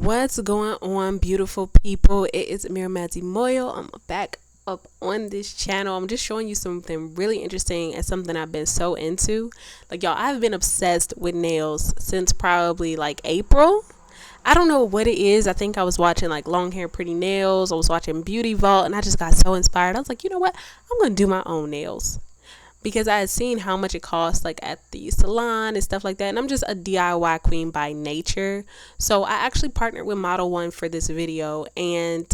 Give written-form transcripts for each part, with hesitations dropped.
What's going on, beautiful people? It is Amir Madzi Moyo. I'm back up on this channel. I'm just showing you something really interesting and something I've been so into. Like, y'all, I've been obsessed with nails since probably like April. I don't know what it is. I think I was watching like Long Hair Pretty Nails. I was watching Beauty Vault and I just got so inspired. I was like, you know what? I'm going to do my own nails because I had seen how much it costs like at the salon and stuff like that, and I'm just a DIY queen by nature. So I actually partnered with Model One for this video, and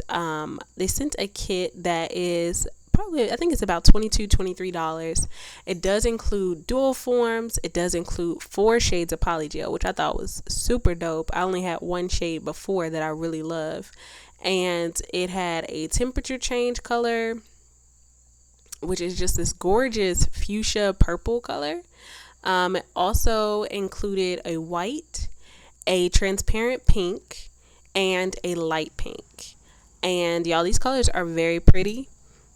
they sent a kit that is probably, I think it's about $23. It does include dual forms. It does include 4 shades of polygel, which I thought was super dope. I only had one shade before that I really love, and it had a temperature change color, which is just this gorgeous fuchsia purple color. It also included a white, a transparent pink, and a light pink. And y'all, these colors are very pretty.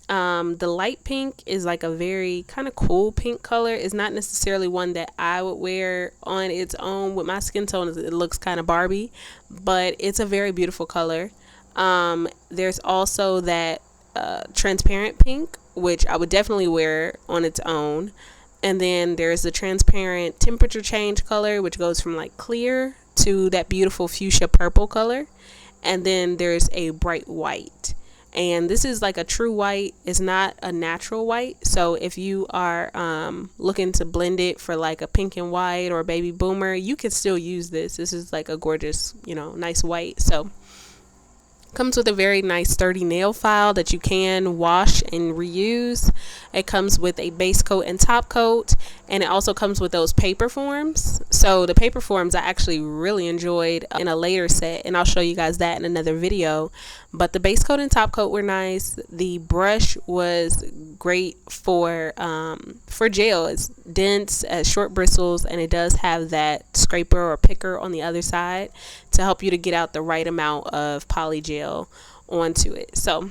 The light pink is like a very kind of cool pink color. It's not necessarily one that I would wear on its own. With my skin tone, it looks kind of Barbie, but it's a very beautiful color. There's also that transparent pink, which I would definitely wear on its own. And then there's the transparent temperature change color, which goes from like clear to that beautiful fuchsia purple color. And then there's a bright white. And this is like a true white. It's not a natural white. So if you are looking to blend it for like a pink and white or baby boomer, you can still use this. This is like a gorgeous, nice white. So comes with a very nice sturdy nail file that you can wash and reuse. It comes with a base coat and top coat, and it also comes with those paper forms. So the paper forms I actually really enjoyed in a later set, and I'll show you guys that in another video. But the base coat and top coat were nice. The brush was great for gel. It's dense, short bristles, and it does have that scraper or picker on the other side to help you to get out the right amount of polygel onto it. So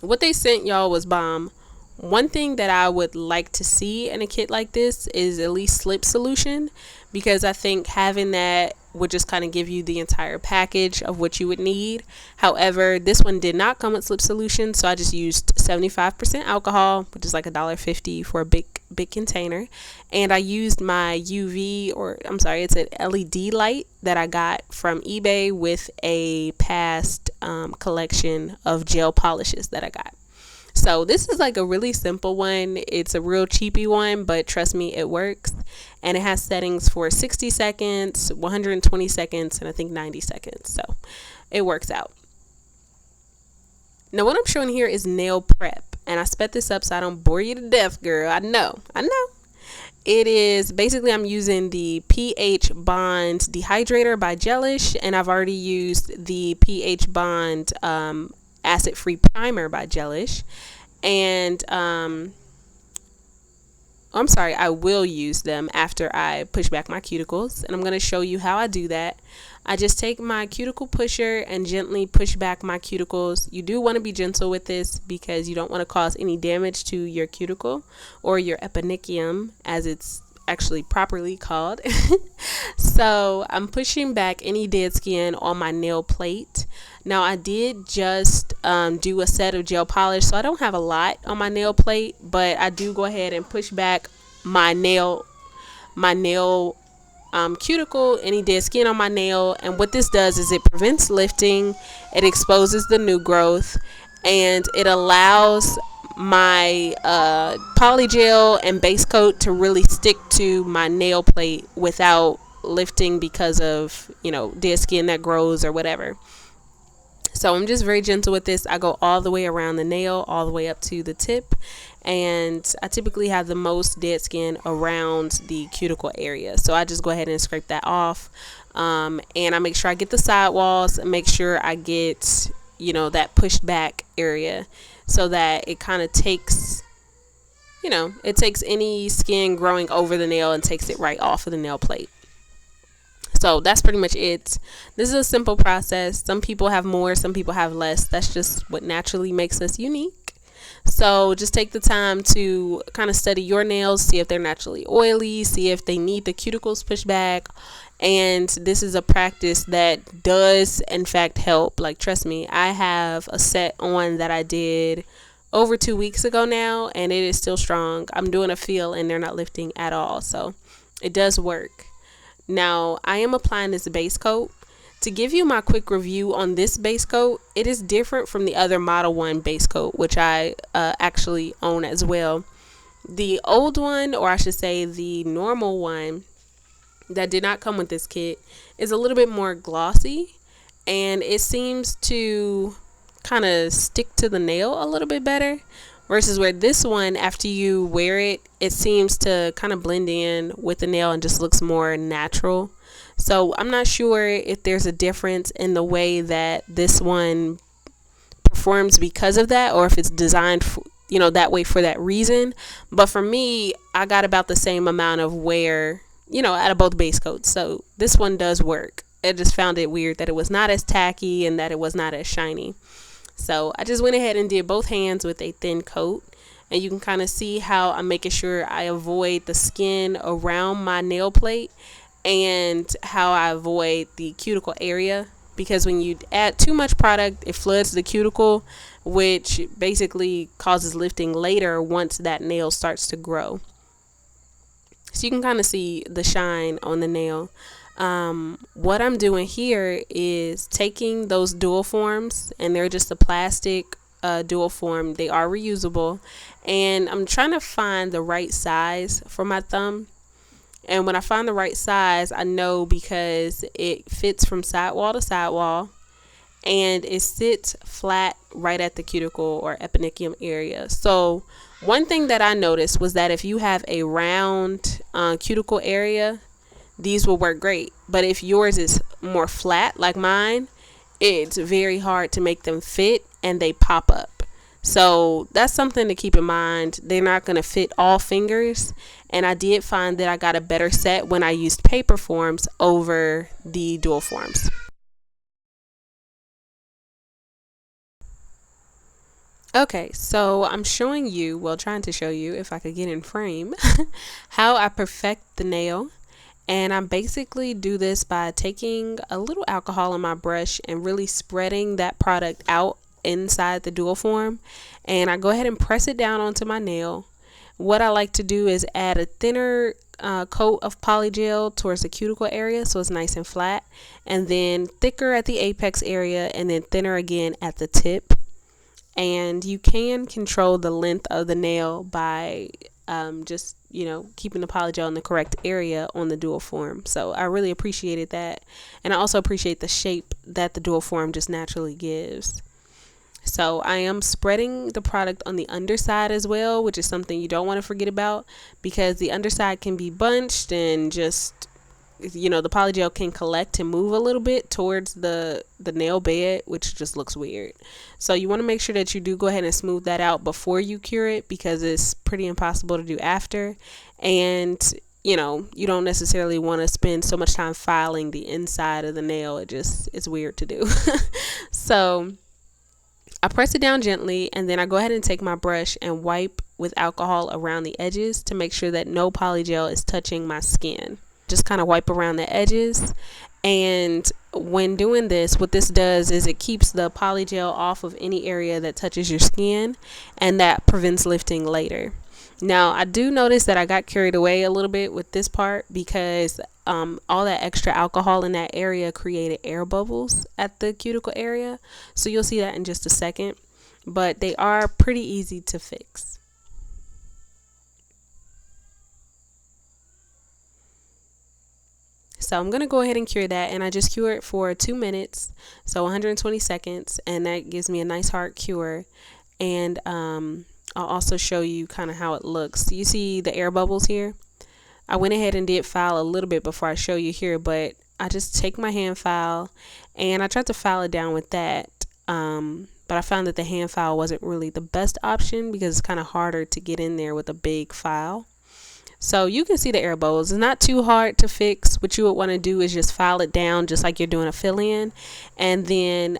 what they sent y'all was bomb. One thing that I would like to see in a kit like this is at least slip solution, because I think having that would just kind of give you the entire package of what you would need. However, this one did not come with slip solution, so I just used 75% alcohol, which is like $1.50 for a big container. And I used my it's an LED light that I got from eBay with a past collection of gel polishes that I got. So this is like a really simple one. It's a real cheapy one, but trust me, it works. And it has settings for 60 seconds, 120 seconds, and I think 90 seconds. So it works out. Now what I'm showing here is nail prep. And I sped this up so I don't bore you to death, girl. I know. It is basically, I'm using the pH Bond Dehydrator by Gelish, and I've already used the pH Bond Acid-Free Primer by Gelish. And I will use them after I push back my cuticles, and I'm going to show you how I do that. I just take my cuticle pusher and gently push back my cuticles. You do want to be gentle with this because you don't want to cause any damage to your cuticle, or your eponychium as it's actually properly called. So I'm pushing back any dead skin on my nail plate. Now I did just do a set of gel polish, so I don't have a lot on my nail plate, but I do go ahead and push back my nail cuticle, any dead skin on my nail. And what this does is it prevents lifting, it exposes the new growth, and it allows my polygel and base coat to really stick to my nail plate without lifting because of dead skin that grows or whatever. So I'm just very gentle with this. I go all the way around the nail, all the way up to the tip, and I typically have the most dead skin around the cuticle area, so I just go ahead and scrape that off. And I make sure I get the sidewalls and make sure I get that pushed back area, so that it kind of takes it takes any skin growing over the nail and takes it right off of the nail plate. So that's pretty much it. This is a simple process. Some people have more, some people have less. That's just what naturally makes us unique. So just take the time to kind of study your nails, see if they're naturally oily, see if they need the cuticles pushed back. And this is a practice that does in fact help. Like, trust me, I have a set on that I did over 2 weeks ago now, and it is still strong. I'm doing a feel and they're not lifting at all. So it does work. Now I am applying this base coat. To give you my quick review on this base coat, it is different from the other Model 1 base coat, which I actually own as well. The old one, or I should say the normal one that did not come with this kit, is a little bit more glossy, and it seems to kind of stick to the nail a little bit better, versus where this one, after you wear it, it seems to kind of blend in with the nail and just looks more natural. So I'm not sure if there's a difference in the way that this one performs because of that, or if it's designed that way for that reason. But for me, I got about the same amount of wear, out of both base coats. So this one does work. I just found it weird that it was not as tacky and that it was not as shiny. So I just went ahead and did both hands with a thin coat. And you can kind of see how I'm making sure I avoid the skin around my nail plate, and how I avoid the cuticle area, because when you add too much product, it floods the cuticle, which basically causes lifting later once that nail starts to grow. So you can kind of see the shine on the nail. What I'm doing here is taking those dual forms, and they're just a plastic dual form. They are reusable, and I'm trying to find the right size for my thumb. And when I find the right size, I know because it fits from sidewall to sidewall, and it sits flat right at the cuticle or eponychium area. So one thing that I noticed was that if you have a round cuticle area, these will work great. But if yours is more flat like mine, it's very hard to make them fit, and they pop up. So that's something to keep in mind. They're not going to fit all fingers. And I did find that I got a better set when I used paper forms over the dual forms. Okay, so I'm showing you, trying to show you, if I could get in frame, how I perfect the nail. And I basically do this by taking a little alcohol on my brush and really spreading that product out inside the dual form, and I go ahead and press it down onto my nail. What I like to do is add a thinner coat of polygel towards the cuticle area, so it's nice and flat, and then thicker at the apex area, and then thinner again at the tip. And you can control the length of the nail by just keeping the polygel in the correct area on the dual form. So I really appreciated that, and I also appreciate the shape that the dual form just naturally gives. So I am spreading the product on the underside as well, which is something you don't want to forget about, because the underside can be bunched and just, the polygel can collect and move a little bit towards the nail bed, which just looks weird. So you want to make sure that you do go ahead and smooth that out before you cure it, because it's pretty impossible to do after. And you don't necessarily want to spend so much time filing the inside of the nail. It's weird to do. So I press it down gently, and then I go ahead and take my brush and wipe with alcohol around the edges to make sure that no polygel is touching my skin. Just kind of wipe around the edges. And when doing this, what this does is it keeps the polygel off of any area that touches your skin, and that prevents lifting later. Now, I do notice that I got carried away a little bit with this part, because all that extra alcohol in that area created air bubbles at the cuticle area. So you'll see that in just a second, but they are pretty easy to fix. So I'm going to go ahead and cure that, and I just cure it for 2 minutes, so 120 seconds, and that gives me a nice hard cure. And I'll also show you kind of how it looks. You see the air bubbles here? I went ahead and did file a little bit before I show you here, but I just take my hand file, and I tried to file it down with that. But I found that the hand file wasn't really the best option, because it's kind of harder to get in there with a big file. So you can see the air bubbles. It's not too hard to fix. What you would want to do is just file it down just like you're doing a fill-in, and then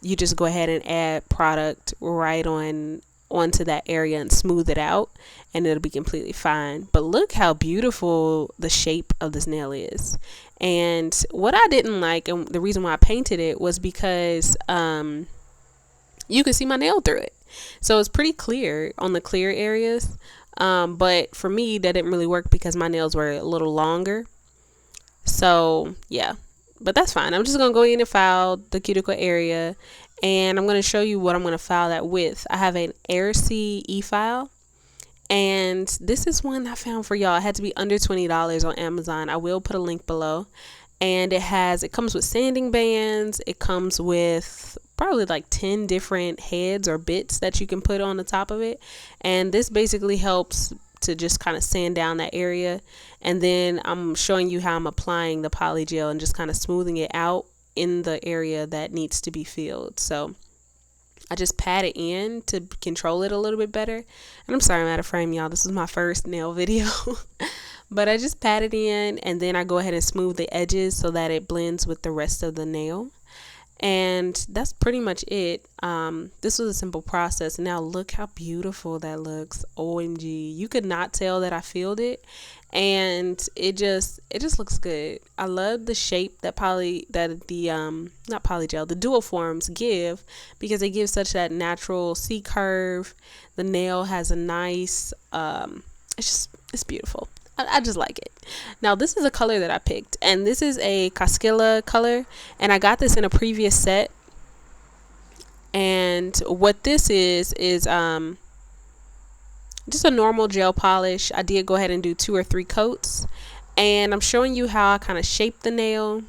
you just go ahead and add product right on onto that area and smooth it out, and it'll be completely fine. But look how beautiful the shape of this nail is. And what I didn't like, and the reason why I painted it, was because you can see my nail through it. So it's pretty clear on the clear areas. But for me, that didn't really work because my nails were a little longer. So yeah, but that's fine. I'm just going to go in and file the cuticle area, and I'm going to show you what I'm going to file that with. I have an Airc e-file, and this is one I found for y'all. It had to be under $20 on Amazon. I will put a link below. And it comes with sanding bands. It comes with probably like 10 different heads or bits that you can put on the top of it. And this basically helps to just kind of sand down that area. And then I'm showing you how I'm applying the polygel and just kind of smoothing it out in the area that needs to be filled. So I just pat it in to control it a little bit better. And I'm sorry I'm out of frame, y'all. This is my first nail video. But I just pat it in, and then I go ahead and smooth the edges so that it blends with the rest of the nail. And that's pretty much it. This was a simple process. Now look how beautiful that looks. OMG. You could not tell that I filled it. And it just looks good. I love the shape that the dual forms give, because they give such that natural C curve. The nail has a nice it's beautiful. I just like it. Now this is a color that I picked, and this is a Cascilla color, and I got this in a previous set. And what this is just a normal gel polish. I did go ahead and do 2 or 3 coats, and I'm showing you how I kind of shape the nail.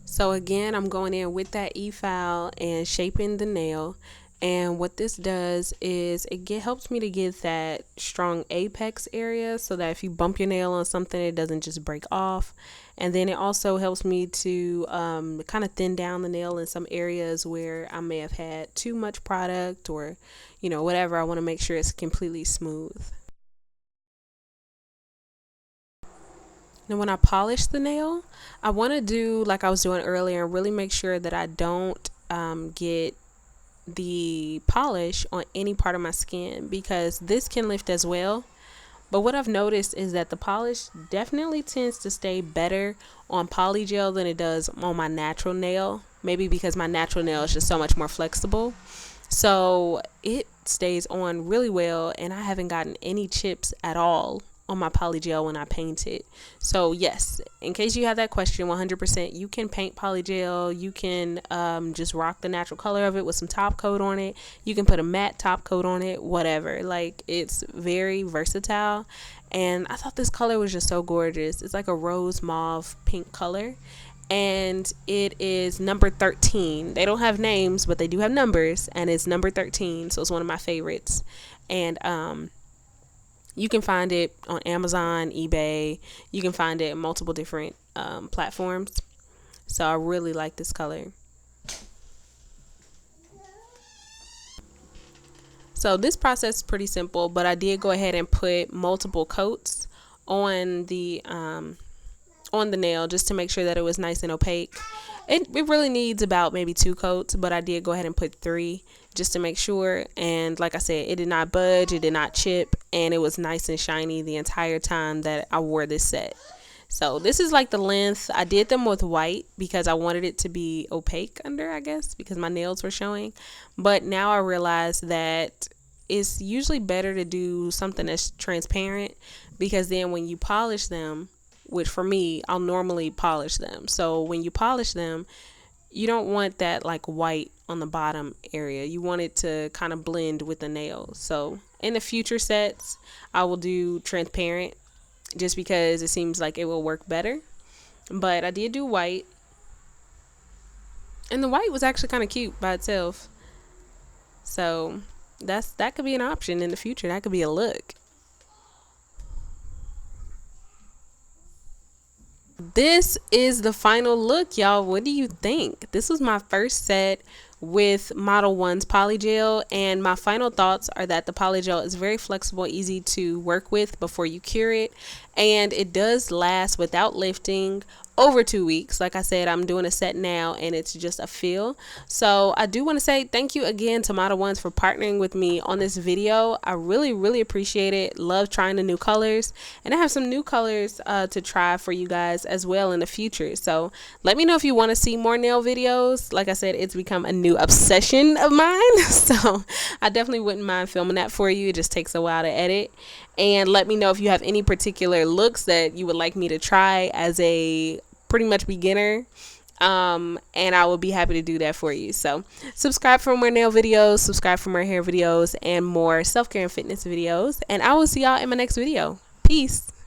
So again, I'm going in with that e-file and shaping the nail. And what this does is helps me to get that strong apex area, so that if you bump your nail on something, it doesn't just break off. And then it also helps me to kind of thin down the nail in some areas where I may have had too much product, or whatever. I want to make sure it's completely smooth. Now when I polish the nail, I want to do like I was doing earlier and really make sure that I don't get the polish on any part of my skin, because this can lift as well. But what I've noticed is that the polish definitely tends to stay better on polygel than it does on my natural nail. Maybe because my natural nail is just so much more flexible. So it stays on really well, and I haven't gotten any chips at all on my polygel when I paint it. So yes, in case you have that question, 100% you can paint polygel. You can just rock the natural color of it with some top coat on it. You can put a matte top coat on it, whatever. Like, it's very versatile. And I thought this color was just so gorgeous. It's like a rose mauve pink color, and it is number 13. They don't have names, but they do have numbers, and it's number 13. So it's one of my favorites. And you can find it on Amazon, eBay. You can find it in multiple different platforms. So I really like this color. So this process is pretty simple, but I did go ahead and put multiple coats on the nail just to make sure that it was nice and opaque. It really needs about maybe 2 coats, but I did go ahead and put 3 just to make sure. And like I said, it did not budge, it did not chip, and it was nice and shiny the entire time that I wore this set. So this is like the length. I did them with white because I wanted it to be opaque under, I guess, because my nails were showing. But now I realize that it's usually better to do something that's transparent, because then when you polish them, which for me, I'll normally polish them. So when you polish them, you don't want that like white on the bottom area. You want it to kind of blend with the nail. So in the future sets, I will do transparent just because it seems like it will work better. But I did do white, and the white was actually kind of cute by itself. So that could be an option in the future. That could be a look. This is the final look, y'all. What do you think? This was my first set with Modelones Polygel, and my final thoughts are that the polygel is very flexible, easy to work with before you cure it, and it does last without lifting over 2 weeks. Like I said, I'm doing a set now and it's just a feel. So I do want to say thank you again to Modelones for partnering with me on this video. I really appreciate it. Love trying the new colors, and I have some new colors to try for you guys as well in the future. So let me know if you want to see more nail videos. Like I said, it's become a new obsession of mine. So I definitely wouldn't mind filming that for you. It just takes a while to edit. And let me know if you have any particular looks that you would like me to try as a pretty much beginner, and I will be happy to do that for you. So subscribe for more nail videos, subscribe for more hair videos, and more self-care and fitness videos, and I will see y'all in my next video. Peace.